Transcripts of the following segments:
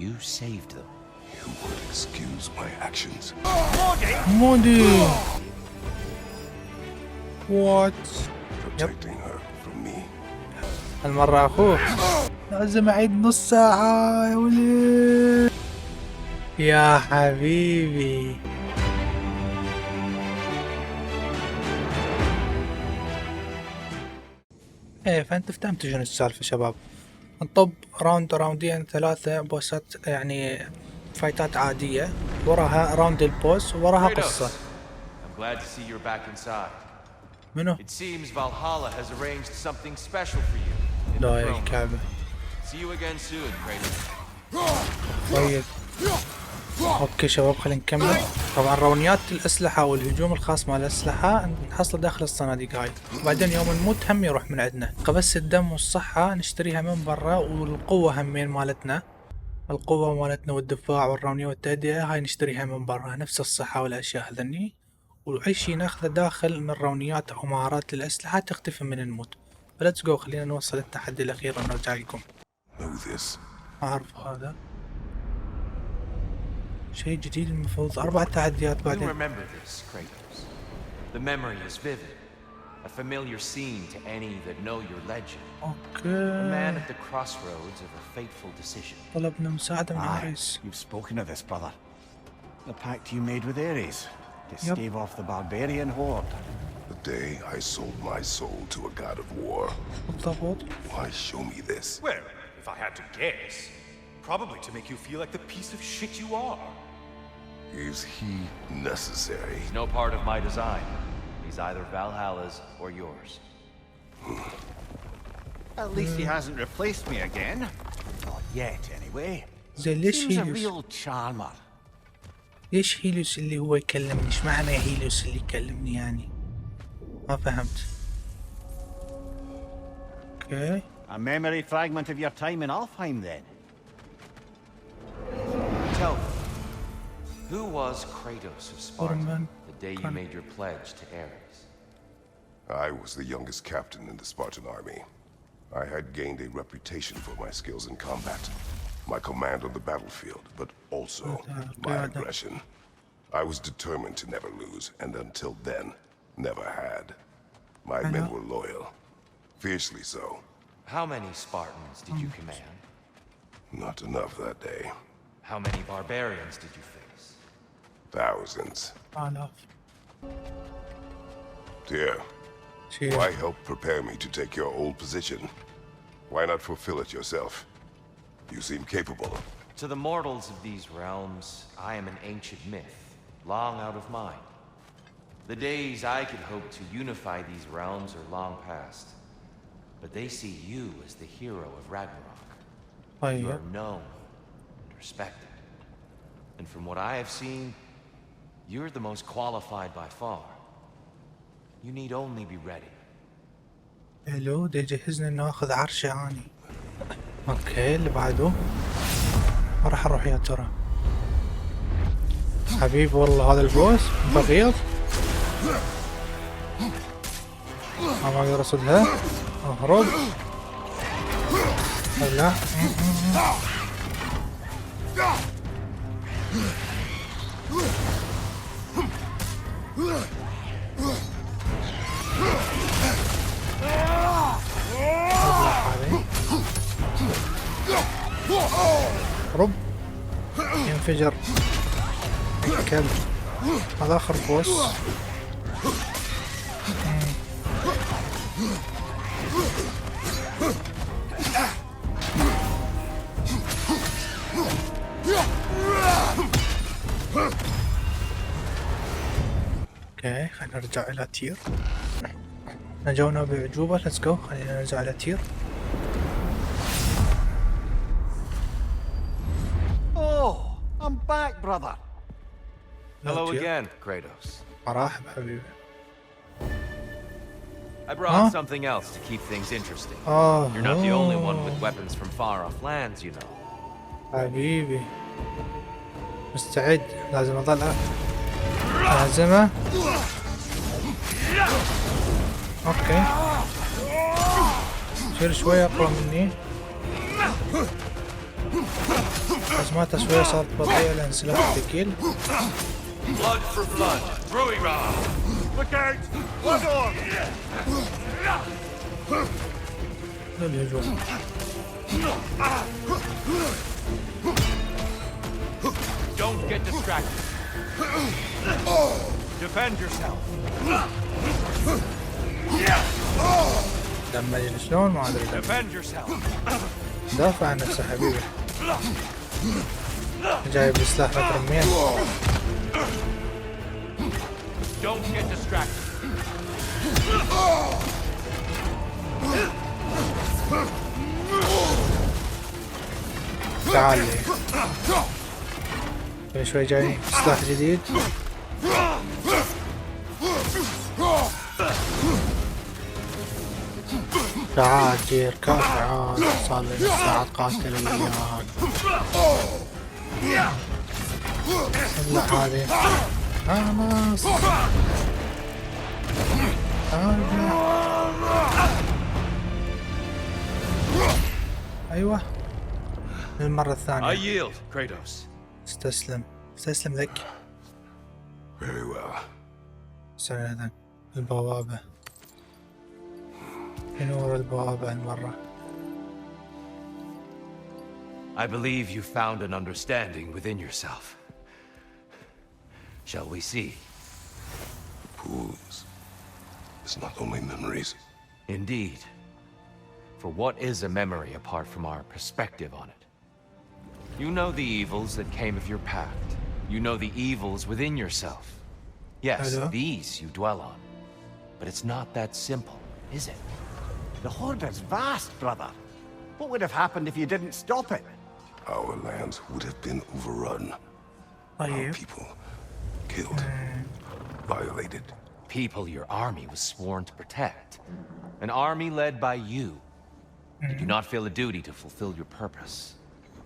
You saved them. You would excuse my actions. مودي. What? Protecting her from me. المرة أخوه. لازم أعيد نص ساعة يا ولي. يا حبيبي. ايه فانت فهمت شنو السالفة شباب. نطب راوندين 3 بوسات يعني فايتات عادية، وراها راوند البوس وراها قصة. I'm glad to see you're back inside. منو؟ It seems Valhalla has arranged something special for you in the لا throne. الكعبة. See you again soon, Kratos. طيب اوكي شباب خلينا نكمل. طبعا رونيات الاسلحة والهجوم الخاص مع الاسلحة نحصله داخل الصناديق هاي، وبعدين يوم نموت هم يروح من عندنا. بس الدم والصحة نشتريها من برا، والقوة همين مالتنا، القوة مالتنا والدفاع والرونية والتهدئة هاي نشتريها من برا، نفس الصحة والاشياء هذني. واي شي ناخذه داخل من رونيات او مهارات للاسلحة تختفي من الموت. فلتس جو خلينا نوصل التحدي الاخير ونرجع لكم. اعرف هذا شيء جديد، المفروض 4 تحديات بعدين. You remember this, Kratos. The memory is vivid, a familiar scene to any that know your legend. A man at the crossroads of a fateful decision. طلبنا مساعدة من عريس. You've spoken of this, brother. The pact you made with Ares to stave off the barbarian horde. The day I sold my soul to a god of war. بالضبط. Why show me this? Well, if I had to guess, probably to make you feel like the piece of shit you are. Is he necessary? He's no part of my design. He's either Valhalla's or yours. At least he hasn't replaced me again. Not yet, anyway. زين ليش Seems a هيلوس؟ real charmer. ليش هيلوس اللي هو يكلمني؟ ايش معنى هيلوس اللي يكلمني يعني؟ ما فهمت. اوكي. A memory fragment of your time in Alfheim, then. Tell me, who was Kratos of Sparta the day you made your pledge to Ares? I was the youngest captain in the Spartan army. I had gained a reputation for my skills in combat, my command on the battlefield, but also my aggression. I was determined to never lose, and until then, never had. My men were loyal, fiercely so. How many Spartans did you command? Not enough that day. How many barbarians did you face? Thousands. آلاف. Dear, why help prepare me to take your old position? Why not fulfill it yourself? You seem capable. To the mortals of these realms, I am an ancient myth, long out of mind. The days I could hope to unify these realms are long past. But they see you as the hero of Ragnarok. You are known and respected. And from what I have seen, you're the most qualified by far. You need only be ready. حلو، ده يجهزني انه اخذ عرشة اني. اوكي اللي بعده. راح اروح يا ترى. حبيب والله هذا البوس بغيض. ما اقدر اصدها. اهرب. لا. رب ينفجر الكلب. هذا اخر بوس. اوكي خلينا نرجع الى تير. نجونا بعجوبة. ليتس جو. خلينا نرجع الى تير. I'm back, brother. Hello again, Kratos. مرحبا حبيبي. I brought something else to keep things interesting. You're not the only one with weapons from far-off lands, you know. حبيبي مستعد. لازم اظل لازمه. اوكي صير شوي اقوى مني. هجماتها شوية صارت بطيئة لأن سلاح ثقيل. Blood for blood, Druira! Look out! Blood on! للهجوم. Don't get distracted. Defend yourself. دمج شلون ما أدري. Defend yourself. دافع عن نفسه حبيبي. جايب سلاح مترمين. Don't get distracted. تعال لي. كل شوي جاي سلاح جديد. تعال جير تعال صار لي نص ساعة قاتل وياك. لا هذه خلاص. ايوه للمرة الثانية. I yield, Kratos. استسلم ذكي. Very well. سعيدا. البوابة. نور البوابة المرة. I believe you found an understanding within yourself. Shall we see? Fools. It's not only memories. Indeed. For what is a memory apart from our perspective on it? You know the evils that came of your pact. You know the evils within yourself. Yes, these you dwell on. But it's not that simple, is it? The Horde is vast, brother. What would have happened if you didn't stop it? Our lands would have been overrun. Our people killed, violated. People your army was sworn to protect. An army led by you. Did you not feel a duty to fulfill your purpose?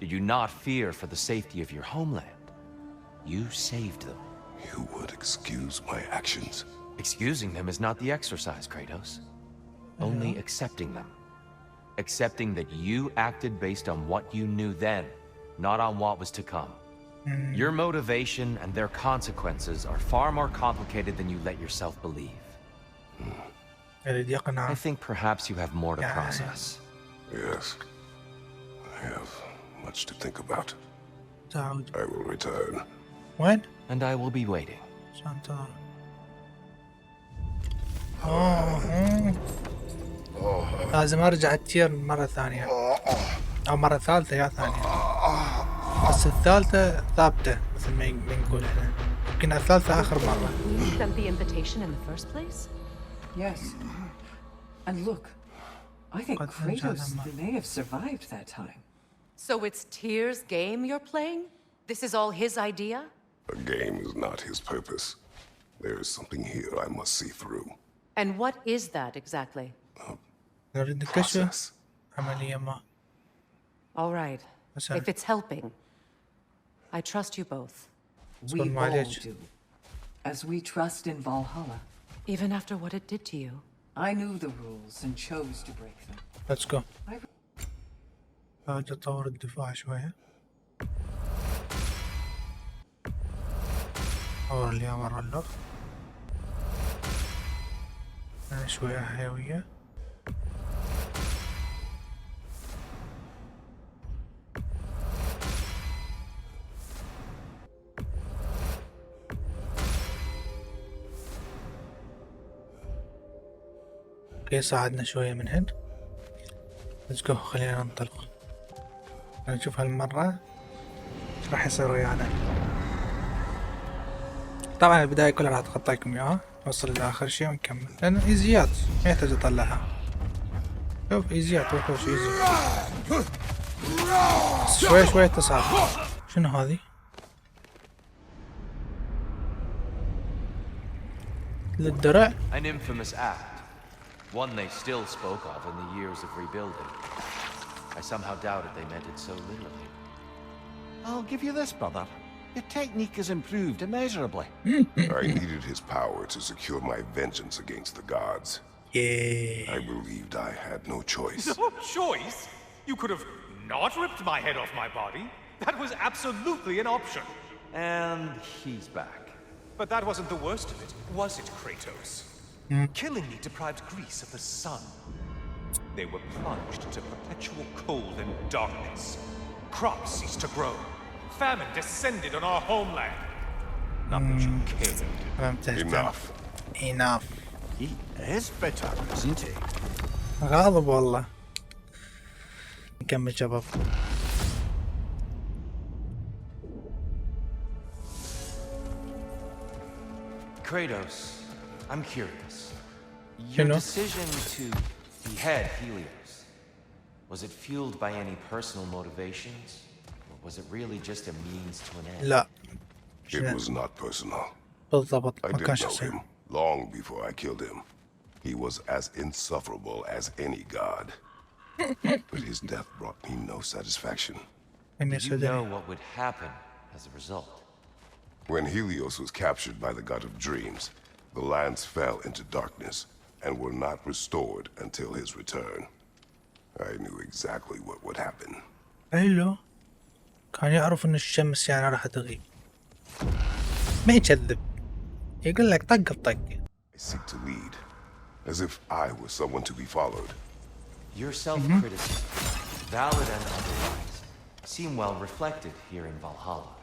Did you not fear for the safety of your homeland? You saved them. You would excuse my actions. Excusing them is not the exercise, Kratos. Only accepting them. Accepting that you acted based on what you knew then, not on what was to come. Your motivation and their consequences are far more complicated than you let yourself believe. I think perhaps you have more to process. Yes. I have much to think about. I will return. وين؟ And I will be waiting. لازم ارجع التير مرة ثانية او مرة ثالثة يا ثانية. بس الثالثة ثابتة مثل ما نقول احنا. يمكن الثالثة اخر مرة. You sent the invitation in the first place? Yes. And look, I think Kratos may have survived that time. So it's Tyr's game you're playing? This is all his idea? A game is not his purpose. There is something here I must see through. And what is that exactly? نريد نكتشف عملية ما. All right. If it's helping, I trust you both. We all do. As we trust in Valhalla. Even after what it did to you. I knew the rules and chose to break them. Let's go. أرجع أطور الدفاع شوية. أطور اليوم مرة اللف. أنا شوية حيوية. اوكي صعدنا شوية من هنا. Let's go. خلينا ننطلق. نشوف هالمرة ايش راح يصير ويانا. طبعا البداية كلها راح اتخطاكم اياها. نوصل لاخر شيء ونكمل لان ايزيات ما يحتاج اطلعها. شوف ايزيات وحوش ايزي. شوية شوية تصعد. شنو هذي؟ للدرع. An infamous act. One they still spoke of in the years of rebuilding. I somehow doubted they meant it so literally. I'll give you this, brother. Your technique has improved immeasurably. I needed his power to secure my vengeance against the gods. Yeah. I believed I had no choice. No choice? You could have not ripped my head off my body. That was absolutely an option. And he's back. But that wasn't the worst of it, was it, Kratos? Killing me deprived Greece of the sun. They were plunged into perpetual cold and darkness. Crops ceased to grow. Famine descended on our homeland. Not that you cared. Enough. He is bitter, isn't he? غاضب والله. نكمل شباب. Kratos, I'm curious. Your decision to behead Helios, was it fueled by any personal motivations? Or was it really just a means to an end? لا. It was not personal. بالضبط. I ما كان didn't know شخصي. him long before I killed him. He was as insufferable as any god. But his death brought me no satisfaction. Did you know what would happen as a result? When Helios was captured by the god of dreams, the lands fell into darkness and were not restored until his return. I knew exactly what would happen. حلو. كان يعرف ان الشمس يعني راح تغيب. ما يكذب. يقول لك طق بطق. I seek to lead, as if I was someone to be followed. Your self-criticism, valid and otherwise, seem well reflected here in Valhalla.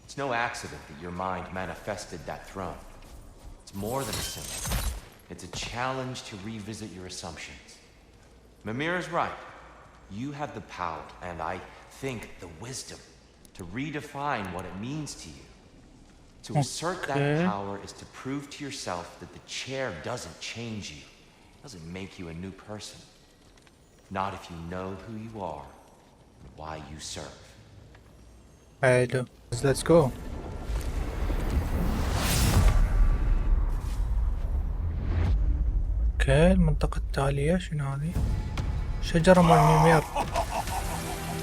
It's no accident that your mind manifested that throne. It's more than a symbol. It's a challenge to revisit your assumptions. Mimir is right. You have the power, and I think the wisdom, to redefine what it means to you. To assert that power is to prove to yourself that the chair doesn't change you, doesn't make you a new person. Not if you know who you are and why you serve. حلو. Let's go. اوكي المنطقة التالية شنو هذه؟ شجرة مال ميمير.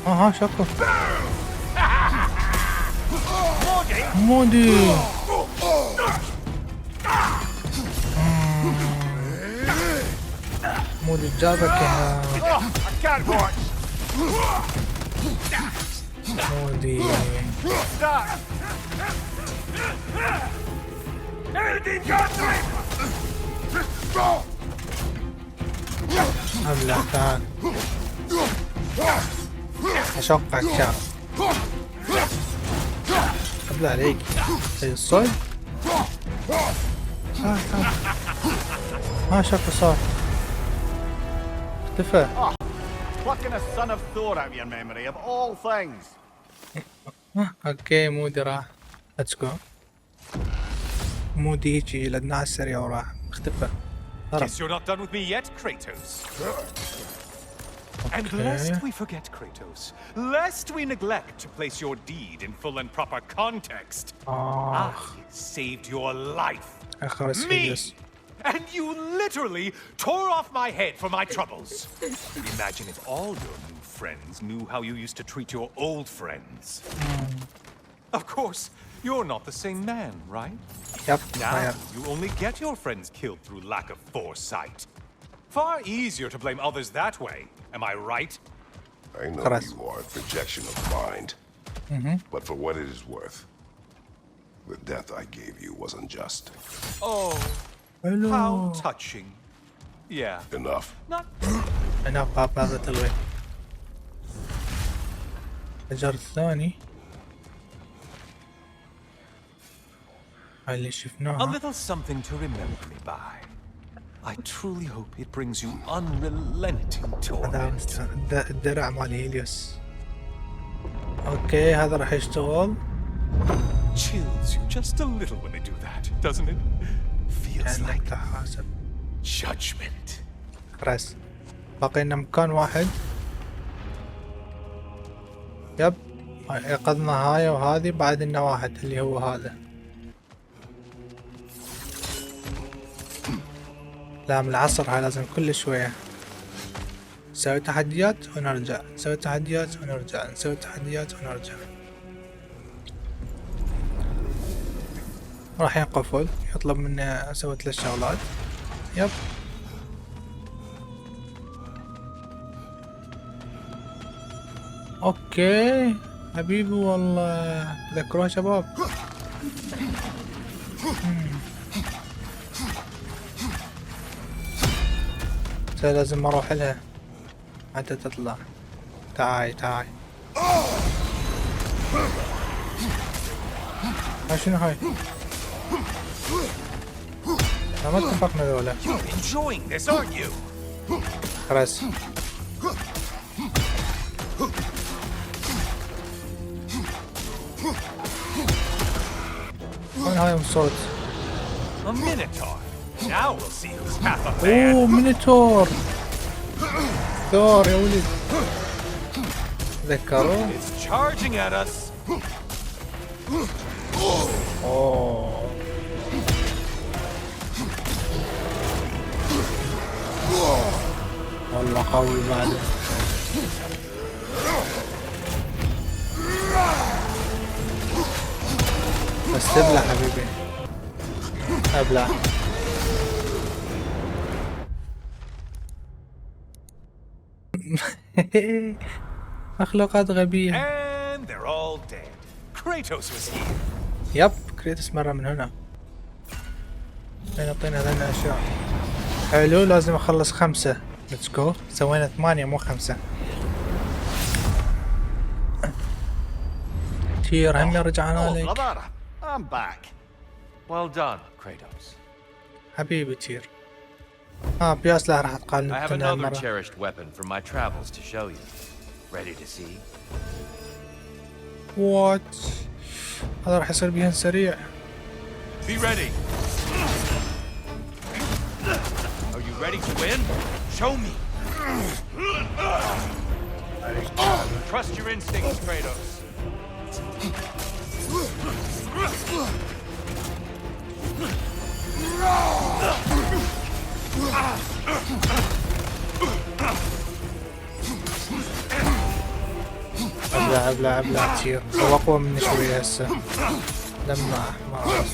ها شكرا. مودي. مودي جابك يا مودي. ابلع تعال. اشقك شعر. ابلع عليك. زي الصيد. ها شكو صار. اختفى. Plucking a son of Thor out of your memory of all things. اوكي مودي راح. ليتس جو. مودي يجي لدنا على السريع وراح اختفى. Guess you're not done with me yet, Kratos. And lest we forget, Kratos, lest we neglect to place your deed in full and proper context, I saved your life. Me! And you literally tore off my head for my troubles. Imagine if all your new friends knew how you used to treat your old friends. Of course, you're not the same man, right? Yep. Now you only get your friends killed through lack of foresight. Far easier to blame others that way, am I right? I know you are a projection of mind. But for what it is worth, the death I gave you was unjust. Oh, how touching. Yeah. Enough. Not enough بابا هذا تلوي. الحجر الثاني. اللي شفناها. A little something to remember me by. I truly hope it brings you unrelenting torment. الدرع مال هيليوس. اوكي هذا راح يشتغل. Chills you just a little when they do that, doesn't it? Feels like judgment. خلاص باقي لنا مكان واحد. يب ايقظنا هاي وهذه بعد لنا واحد اللي هو هذا. لا من العصر هاي لازم كل شوية نسوي تحديات ونرجع، نسوي تحديات ونرجع، نسوي تحديات ونرجع. راح ينقفل يطلب مني اسوي 3 شغلات. يب اوكي حبيبي والله تذكروها شباب. لازم اروح لها حتى تطلع. تعاي تعاي. هاي شنو هاي؟ ما اتفقنا ذولا. خلاص. وين هاي الصوت؟ اوه مينيتور. ثور يا ولد. تذكروا؟ اوه والله قوي بعده. بس تبلع حبيبي. ابلع. مخلوقات غبية. يب كريتوس مرة من هنا. يعطينا هذين الاشياء. حلو لازم اخلص 5. ليتس جو. سوينا 8 مو 5. تير هم رجعنا لك. I'm back. Well done, Kratos. حبيبي تير. بياسله راح تقال. I have another cherished weapon from my travels to show you. Ready to see? What? هذا راح يصير بيهن سريع. Be ready. Are you ready to win? Show me. Trust your instincts, Kratos. ابلع كثير. هو اقوى مني شوية هسه. لما احمر.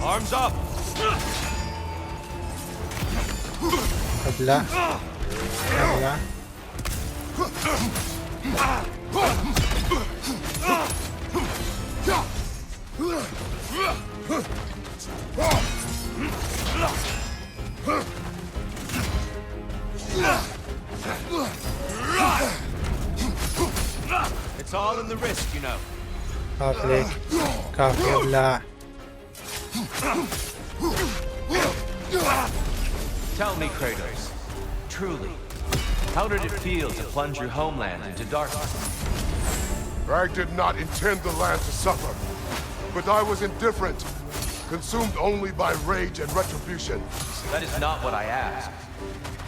Arms up. ابلع. It's all in the wrist, you know. كافي كافي ابلع. Tell me, Kratos, truly, how did it feel to plunge your homeland into darkness? I did not intend the land to suffer, but I was indifferent, consumed only by rage and retribution. That is not what I asked.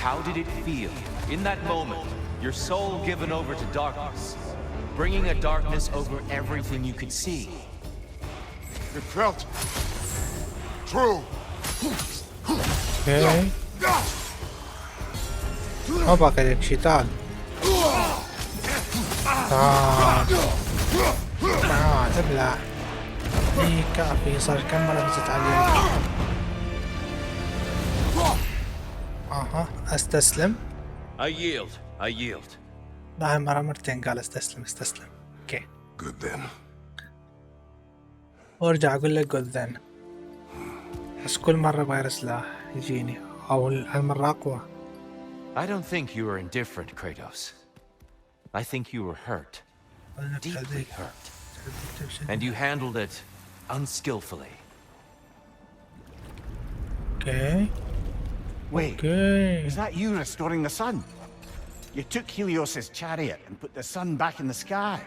How did it feel, in that moment, your soul given over to darkness, bringing a darkness over everything you could see? It felt true. Okay. ما باقي لك شي. تعال ابلع. كافي صار كم مرة نزلت عليك. استسلم. I yield. لا مرة مرتين قال استسلم. اوكي. Good then. وارجع اقول لك good then. بس كل مرة باير سلاح يجيني او هالمرة اقوى. I don't think you were indifferent, Kratos. I think you were hurt. Deeply hurt. And you handled it unskillfully. Okay. Wait, Okay. is that you restoring the sun? You took Helios's chariot and put the sun back in the sky,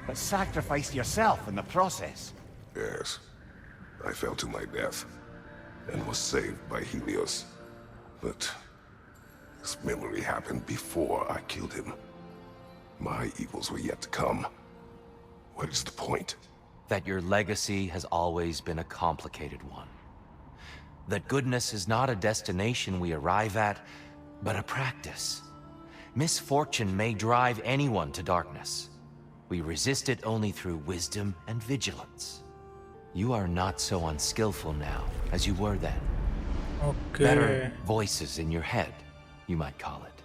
but sacrificed yourself in the process. Yes. I fell to my death and was saved by Helios. But this memory happened before I killed him. My evils were yet to come. What is the point? That your legacy has always been a complicated one. That goodness is not a destination we arrive at, but a practice. Misfortune may drive anyone to darkness. We resist it only through wisdom and vigilance. You are not so unskillful now as you were then. Okay. Better voices in your head, you might call it.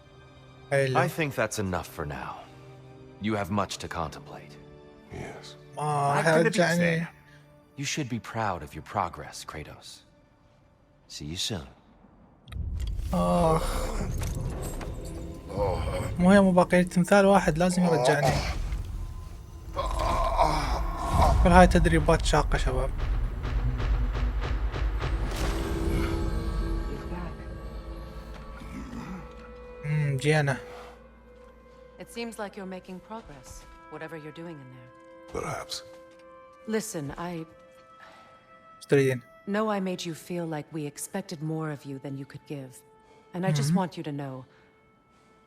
I think that's enough for now. You have much to contemplate. Yes. رجعني. You should be proud of your progress, Kratos. See you soon. مو باقي تمثال واحد لازم يرجعني. كل هاي تدريبات شاقة شباب. جينا. It seems like you're making progress, whatever you're doing in there. Perhaps. Listen, I know I made you feel like we expected more of you than you could give. And I just want you to know,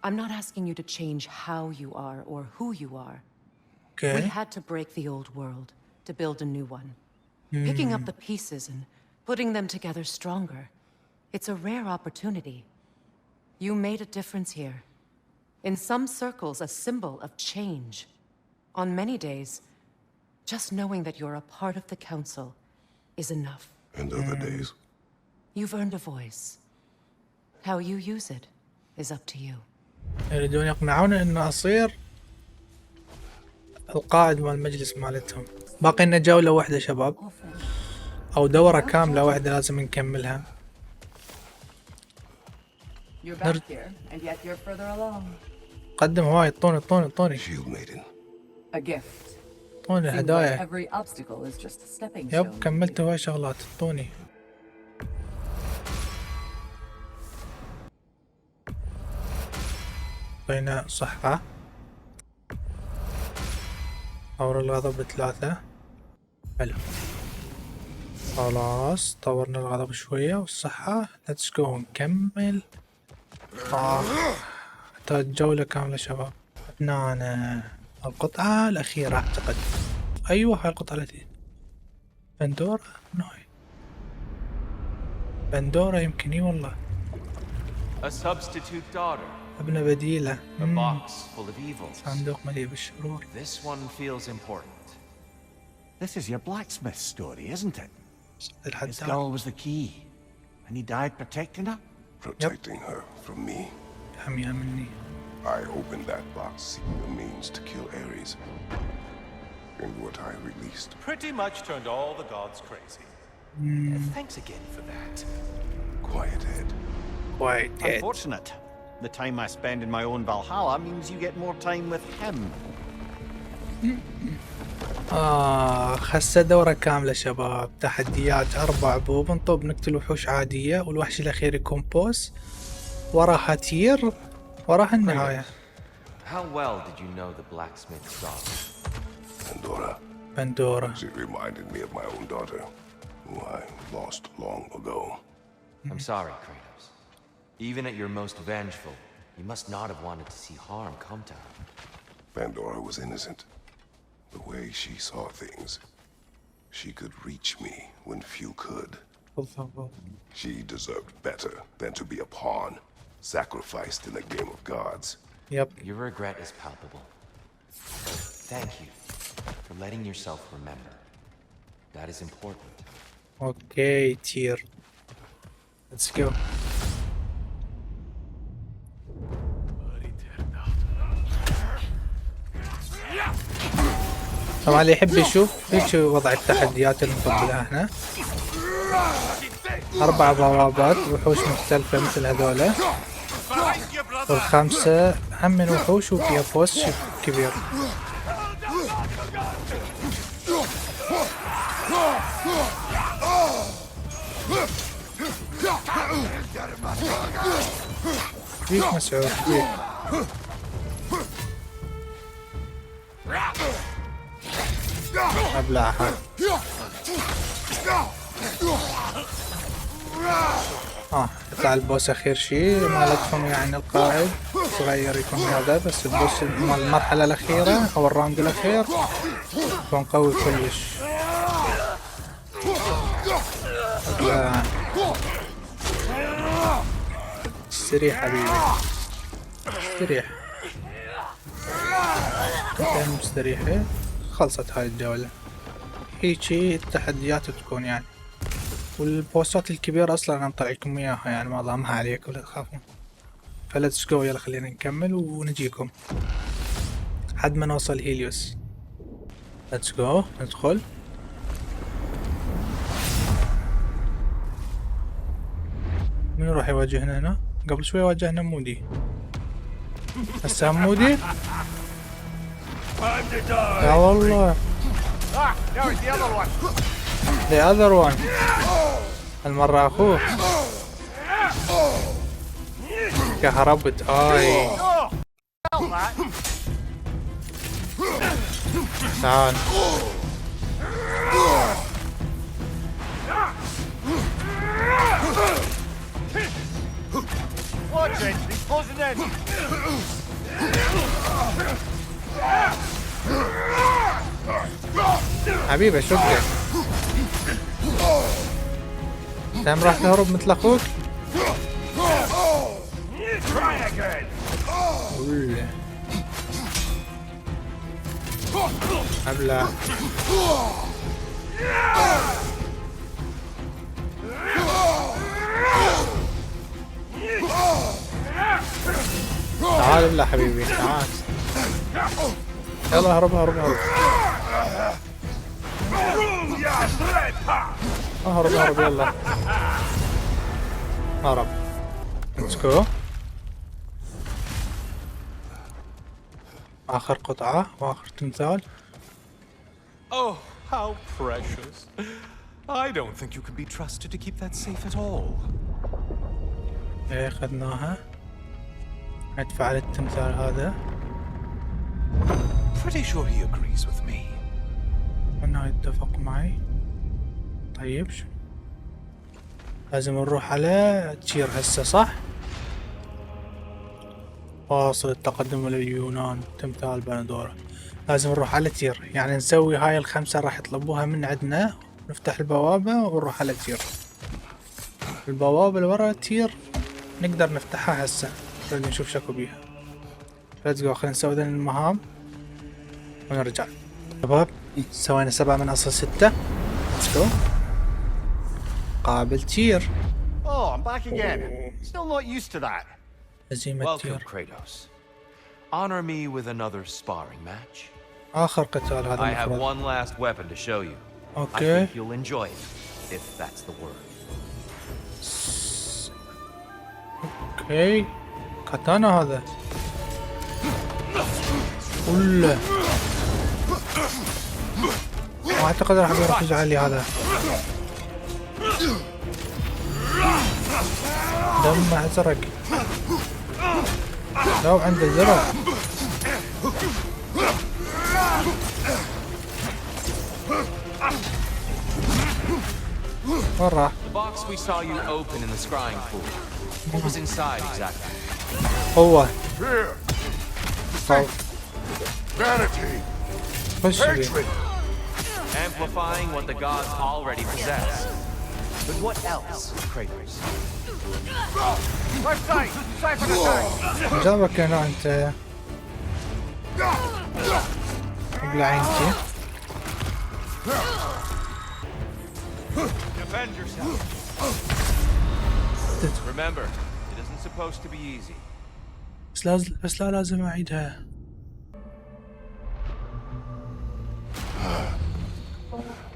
I'm not asking you to change how you are or who you are. Okay. We had to break the old world to build a new one. Picking up the pieces and putting them together stronger. It's a rare opportunity. You made a difference here. In some circles, a symbol of change. On many days, just knowing that you're a part of the council is enough. And other days? You've earned a voice. How you use it is up to you. يريدون يقنعوني إنه أصير القائد مال المجلس مالتهم. باقي لنا جولة واحدة شباب، أو دورة كاملة واحدة لازم نكملها. قدم هواي. طوني طوني هدايا. يب كملت هواي شغلات. طوني بين صحة. طور الغضب 3. حلو خلاص طورنا الغضب شوية والصحة. ليتس جو نكمل. نحتاج جولة كاملة شباب. هنا القطعة الأخيرة أعتقد. أيوة هاي القطعة التي بندورا. نوي بندورا يمكن. اي والله. A substitute daughter. ابنة بديلة. A box full of evils. صندوق مليء بالشرور. This one feels important. This is your blacksmith story, isn't it? This الحداد. girl was the key, and he died protecting her? Protecting her from me. حميها مني. I opened that box seeking a means to kill Ares. And what I released. Pretty much turned all the gods crazy. Thanks again for that. Quiet head. Quiet head. Unfortunate. The time I spend in my own Valhalla means you get more time with him. هسه دورة كاملة شباب. تحديات 4 بوب. نطب نقتل وحوش عادية والوحش الأخير يكون بوس. وراها تير. وراها النهاية. How well did you know the blacksmith's daughter? Pandora. She reminded me of my own daughter, who I lost long ago. I'm sorry, Kratos. Even at your most vengeful, you must not have wanted to see harm come to her. Pandora was innocent. The way she saw things, she could reach me when few could. She deserved better than to be a pawn, sacrificed in a game of gods. Yep. Your regret is palpable. Thank you for letting yourself remember. That is important. Okay, Tyr. Let's go. طبعا اللي يحب يشوف هيك وضع التحديات اللي نطبقها هنا. 4 بوابات وحوش مختلفة مثل هذولا، وال5 هم من وحوش وفيها بوس كبير. فيك مسعود فيك. ابلعها. يطلع البوس اخير شيء مالتهم يعني القائد صغير يكون هذا، بس البوس مال المرحلة الاخيرة او الراوند الاخير يكون قوي كلش. استريح حبيبي استريح. مستريحة. خلصت هاي الجولة. هيجي التحديات تكون يعني، والبوستات الكبيرة اصلا انا مطلعكم اياها يعني ما ضامها عليك ولا تخافون. فلتس جو. يلا خلينا نكمل ونجيكم. لحد ما نوصل هيليوس. ليتس جو ندخل. من راح يواجهنا هنا؟ قبل شوي واجهنا مودي. هسه مودي؟ يا والله. The other one. المرة أخوه. كهربت آي. تعال. حبيبي شكرا. دام راح تهرب مثل اخوك. ابلع. تعال ابلع حبيبي تعال. يلا هرب هرب هرب. هرب هرب يلا. هرب. Let's go. آخر قطعة وآخر تمثال. Oh, how precious. I don't think you can be trusted to keep that safe at all. ايه اخذناها. ندفع للتمثال هذا. Pretty sure he agrees with me. انه يتفق معي. طيب شو لازم نروح على تشير هسه صح؟ واصل التقدم الى اليونان تمثال بندورة. لازم نروح على تير، يعني نسوي هاي الخمسة راح يطلبوها من عندنا. نفتح البوابة ونروح على تير. البوابة اللي ورا تير نقدر نفتحها هسه. نريد نشوف شكو بيها. ليتس جو خلينا نسوي ذي المهام ونرجع. شباب سوينا 7 من أصل 6. ليتس جو. قابل تير. Oh, I'm back again. Still not used to that. Welcome, Kratos. Honor me with another sparring match. آخر قتال هذا. I have one last weapon to show you. Okay. I think you'll enjoy it, if that's the word. اوكي كاتانا هذا. ولا ما اعتقد راح يركز علي هذا. دم ازرق. لو عنده زرع. مرة. The box we saw you open in the scrying pool. What was inside exactly? هو. Fear. Vanity. Hatred. Amplifying what the gods already possess. But what else, Kratos? Left side! Siphon attack! جابك هنا انت. ابلع عينتي. Defend yourself. Remember, it isn't supposed to be easy. بس لا لازم اعيدها.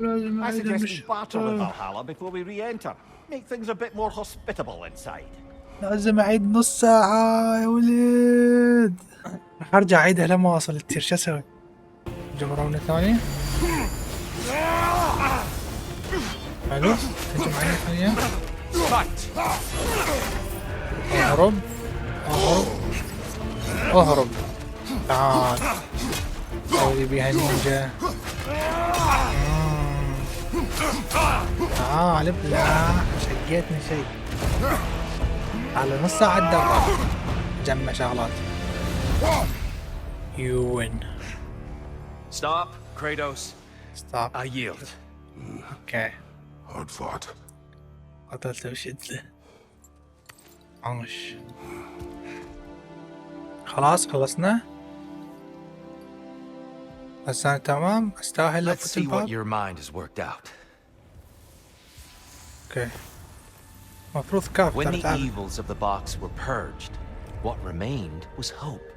I suggest we barter with Valhalla before we re-enter. Make things a bit more hospitable inside. لازم اعيد نص ساعة يا ولد. راح ارجع اعيدها لما اوصل التير. شو اسوي؟ جمرونة ثانية. حلو. هجم علي ثانية. اهرب اهرب اهرب. تعال سوي بيها نينجا. تعال ابلع. شقيتني شيء. على نص ساعة الدورة جمع شغلات. You win. Stop, Kratos. Stop. I yield. Okay. Hard fought. قتلته بشدة. عمش. خلاص خلصنا. هسه تمام. استاهل Let's لفة see what الباب. your mind has worked out. اوكي. مفروض كاف When the تعال. evils of the box were purged, what remained was hope.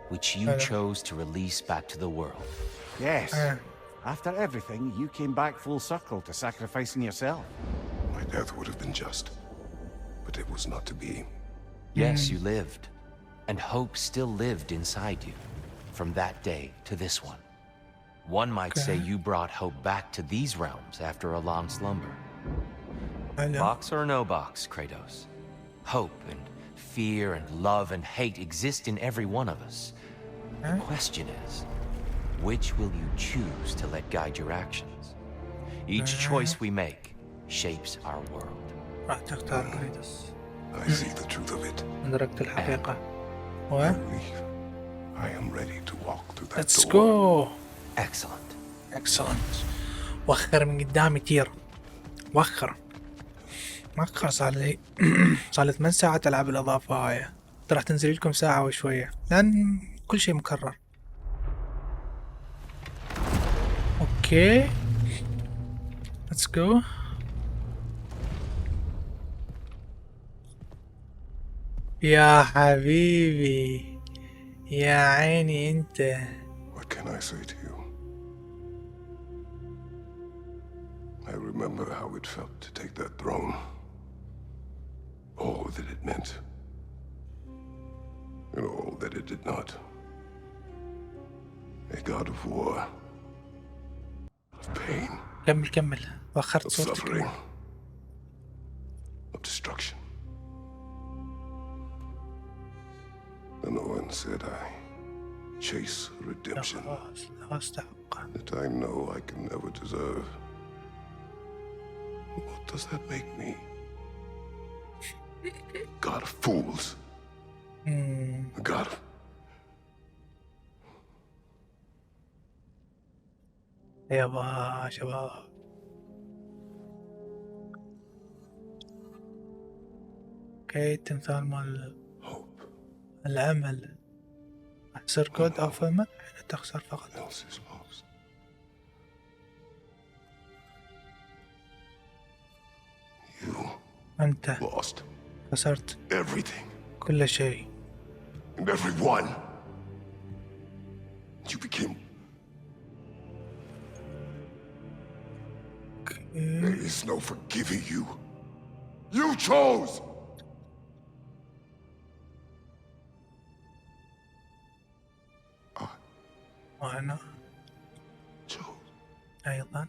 which you chose to release back to the world. Yes. After everything, you came back full circle to sacrificing yourself. My death would have been just, but it was not to be. Yes, you lived, and hope still lived inside you, from that day to this one. One might say you brought hope back to these realms after a long slumber. Box or no box, Kratos. Hope and fear and love and hate exist in every one of us. The question is, which will you choose to let guide your actions? Each choice we make shapes our world. راح تختار كريتوس. I see the truth of it. أدركت الحقيقة. I believe I am ready to walk through that Let's door. go. Excellent. Excellent. وخر من قدامي كتير. وخر صار لي 8 ساعات ألعب الإضافة هاي. راح تنزل لكم ساعة وشوية لأن كل شيء مكرر. اوكي let's go. يا حبيبي يا عيني انت. What can I say to you? I remember how it felt to take that throne. All that it meant. And all that it did not. A god of war. Of pain. كمل وخرت Of صوتك. suffering. Of destruction. And no one said I chase redemption لا أستحق. that I know I can never deserve. What does that make me? God of fools. A god of... يابا شباب. اوكي تمثال مال hope. الأمل. أحصر كود أو فما حين تخسر فقط. Else is lost. You أنت lost خسرت everything كل شيء. and everyone. You became... There is no forgiving you. You chose! وأنا Chose. أيضا.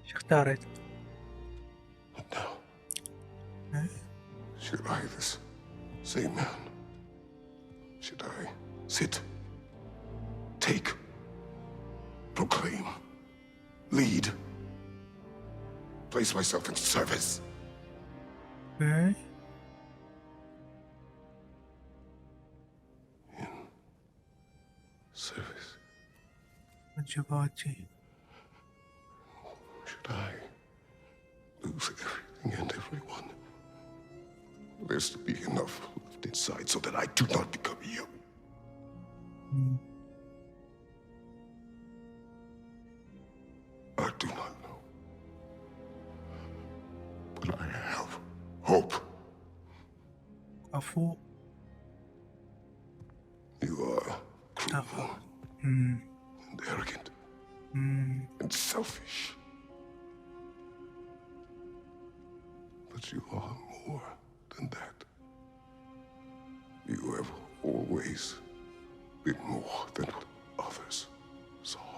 شو اختاريت؟ But now, should I, this same man, should I sit, take, proclaim, lead, place myself in service? اوكي. Service. وجباتي. Should I lose everything and everyone? There's to be enough left inside so that I do not become you. I do not know. But I have hope. عفو. You are cruel and arrogant and selfish. But you are more than that. You have always been more than what others saw.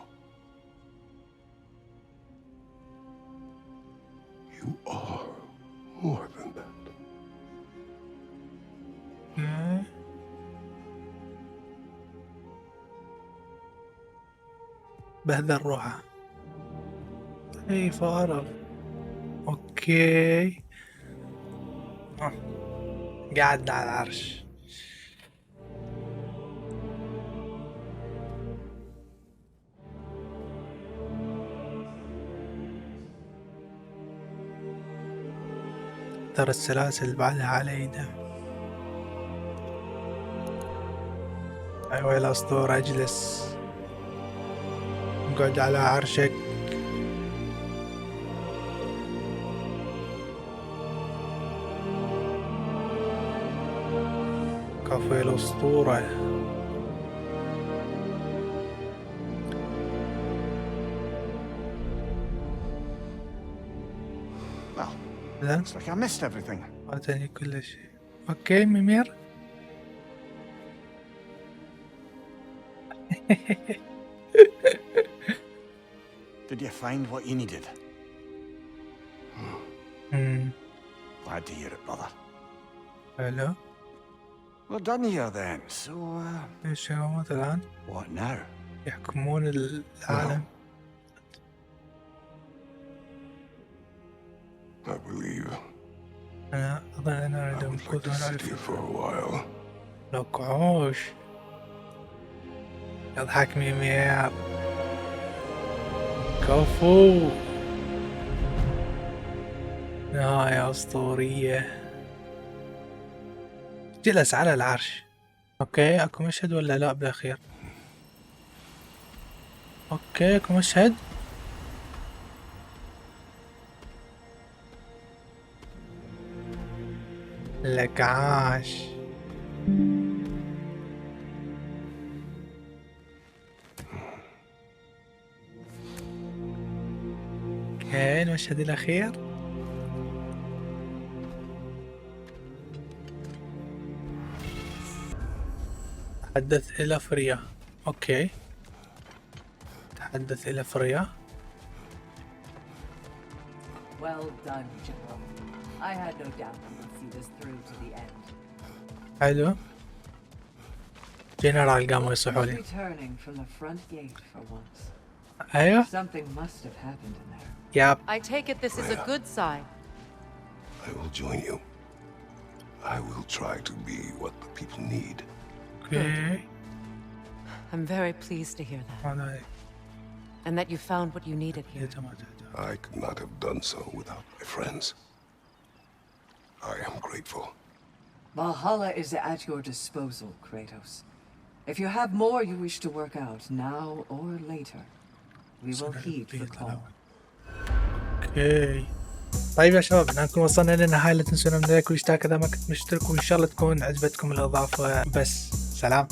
You are more than that. اوكي. بهذا روحه. اي فارغ. اوكي. قاعد على العرش. ترى السلاسل بعدها على يده. ايوه يا الاسطورة اجلس. اقعد على عرشك. الإضافة الأسطورة. Well, إذن looks like I missed everything. أعطاني كل شيء. أوكي ميمير. Did you find what you needed? Glad to hear it, brother. حلو. We're done here then, so ايش هو الآن؟ what now? يحكمون العالم. I believe أنا أظن أنا أريد I أن would like to sit here for a while. لك عوش. يضحك ميمير. كفو. نهاية أسطورية. جلس على العرش. اوكي اكو مشهد ولا لا بالاخير؟ اوكي اكو مشهد. لك عاش. اوكي المشهد الاخير. تحدث إلى فريا. أوكي تحدث إلى فريا. Well done, General. I had no doubt you would see this through to the end. حلو. جنرال قاموا يصحوا لي. Returning from the front gate for once. أيوه. Something must have happened in there. ياب. I take it this is a good sign. I will join you. I will try to be what the people need. Okay. I'm very pleased to hear that. And that you found what you needed here. I could not have done so without my friends. I am grateful. Valhalla is at your disposal, Kratos. If you have more you wish to work out, now or later, we will heed the call. اوكي. طيب يا شباب احنا نكون وصلنا للنهاية. لا تنسون من لايك واشتراك اذا ما كنت مشترك، وان شاء الله تكون عجبتكم الاضافة. بس سلام.